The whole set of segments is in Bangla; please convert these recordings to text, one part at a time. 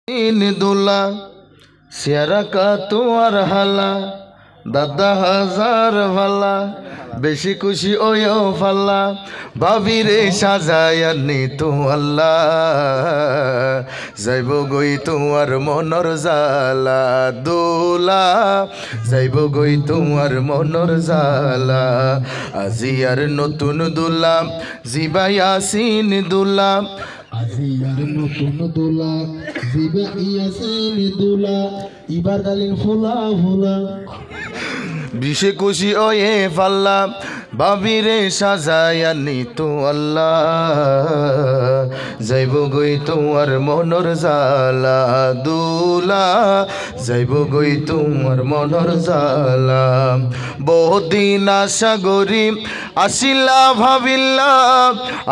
দুলা সিয়ারা কা তোমার হালা দাদা হাজার ভালা বেশি খুশি ওয়ো ফাল্লা ভাবি রে সাজায় নি তো আল্লাহ যাইব গই তোমার মনর জালা দোলা যাইব গই তোমার মনর জালা আজি আর নতুন দুলা জিবা ইয়াসিন দুলা আজিয়ার নতুন দোলা জিবা ইয়াসিন দোলা ইবার গালিন ফুলা ফুলা বিশে খুশি ওয়ে ফাল্লা ভাবি রে সাজায় নি তো আল্লাহ যাইব গই তোমার মনর জালা দুলা যাইব গই তোমার মনর জালা বহুদিন আশা করি আসিলা ভাবিলা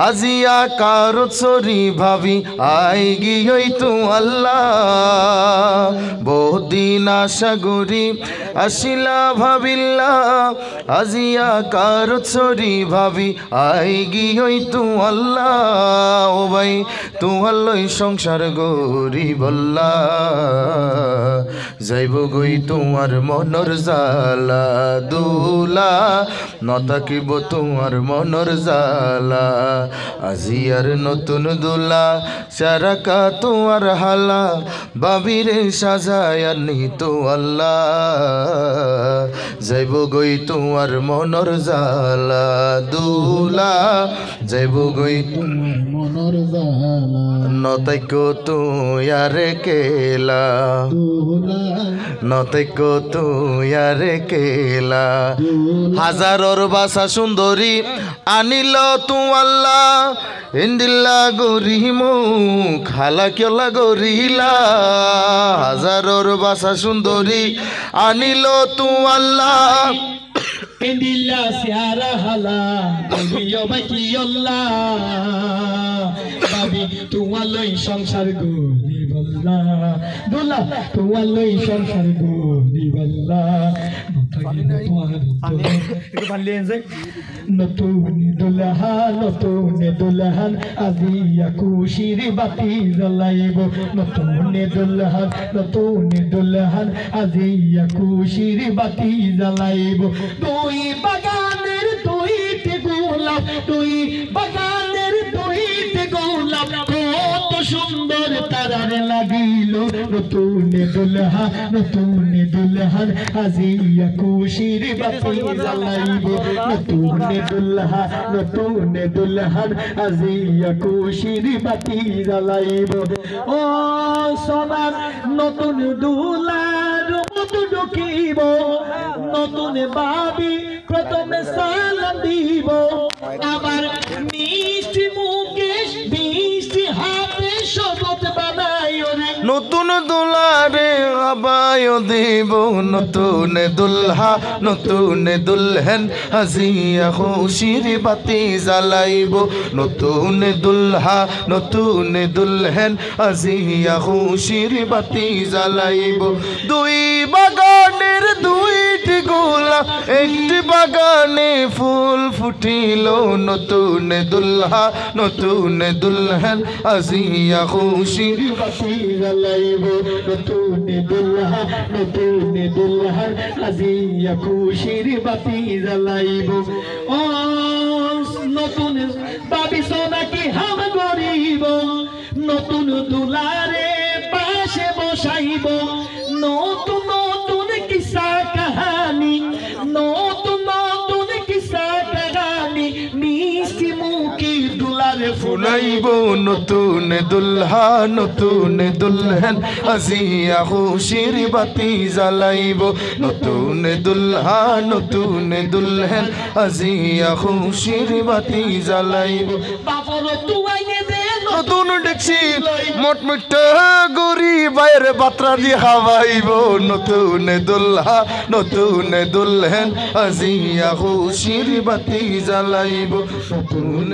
আজিয়া কারো চরি ভাবি আই গিয়ে তো আল্লাহ বহুদিন আশা করি আসিলা ভাবিলা আজিয়া কারো চরি ভাবি আই গিয়ে তো আল্লাহ ও ভাই তোমার লই সংসার গরি বল্লা যাইব গই তোমার মনর জালা দুলা নতাকিব তোমার মনর জালা আজি আর নতুন দুলা সারাকা তোমার হালা বাবিরে সাজায় নি তো আল্লাহ যাইব গই তোমার মনর জালা দুলা যাইব গই তোমার মনর জালা নতাইক তুয়ারে কেলা দোলা নতাইক তুয়ারে কেলা হাজারর বাসা সুন্দরী আনিল তু আল্লাহ ইন্দিল্লা গরিমু খালা কেলা গরিলা হাজারর বাসা সুন্দরী আনিল তু আল্লাহ ইন্দিল্লা সিয়ারা হালা দুনিয়া বাকি আল্লাহ বাবি তোমার লই সংসার গরি বল্লা দোলা তোমার লই সংসার গরি বল্লা নতুন দুলহান আজিয়া খুশির বাতি জ্বলাইব নতুন দুলহান আজিয়া খুশির বাতি জ্বলাইব দুই বাগানের দুইটি গোলাপ দুই বাগানের দুইটি গোলাপ কত সুন্দর তারার লাগিল নতুন দুলহান আজিয়া খুশির বাতি জ্বলাইব নতুন দুলহান আজিয়া খুশির বাতি জ্বলাইব ও সোনার নতুন দুলার মতো ঢুকিব নতুন বাবি প্রথমে সালাম দিব আবার মিষ্টি মুখে মিষ্টি হাতে শপথ বানাই নতুন দুলারে আবায় দিব নতুন দুলহা নতুন দুলহেন হাজিয়া খুশির বাতি জ্বালাইব নতুন দুলহা নতুন দুলহেন হাজিয়া খুশির বাতি জ্বালাইব দুই বাগানের দুইটি গোলাপ একটি বাগানে ফুল ফুটিল নতুন দুলহা নতুন দুলহেন হাজিয়া খুশির বাতি জ্বালাইব নতুন দুলহান আজিয়া খুশির বাতি জ্বালাইব ও নতুন বাবি সোনাকে হাম গরিব নতুন দুলারে পাশে বসাইব নতুন নতুন কিসা কাহানি নতুন কিসা কাহানি মিষ্টি মুখে দুলারে ফুলাইব নতুন দুলহা নতুন দুলহেন আজিয়া খুশির বাতি জ্বালাইব নতুন দুলহা নতুন দুলহেন আজিয়া খুশির বাতি জ্বালাইব বাবর তুয়াইনে দে নতুন দেখছি মটমিটা গরি বাইর বাত্রা দিয়ে খাওয়াইব নতুন দুলহা নতুন দুলহেন আজিয়া খুশির বাতি জ্বালাইব নতুন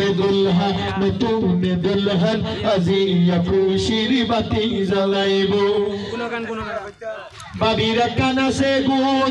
দুলহান আজিয়া খুশির বাতি জ্বালাইব বাবিরা কানা সে গুণ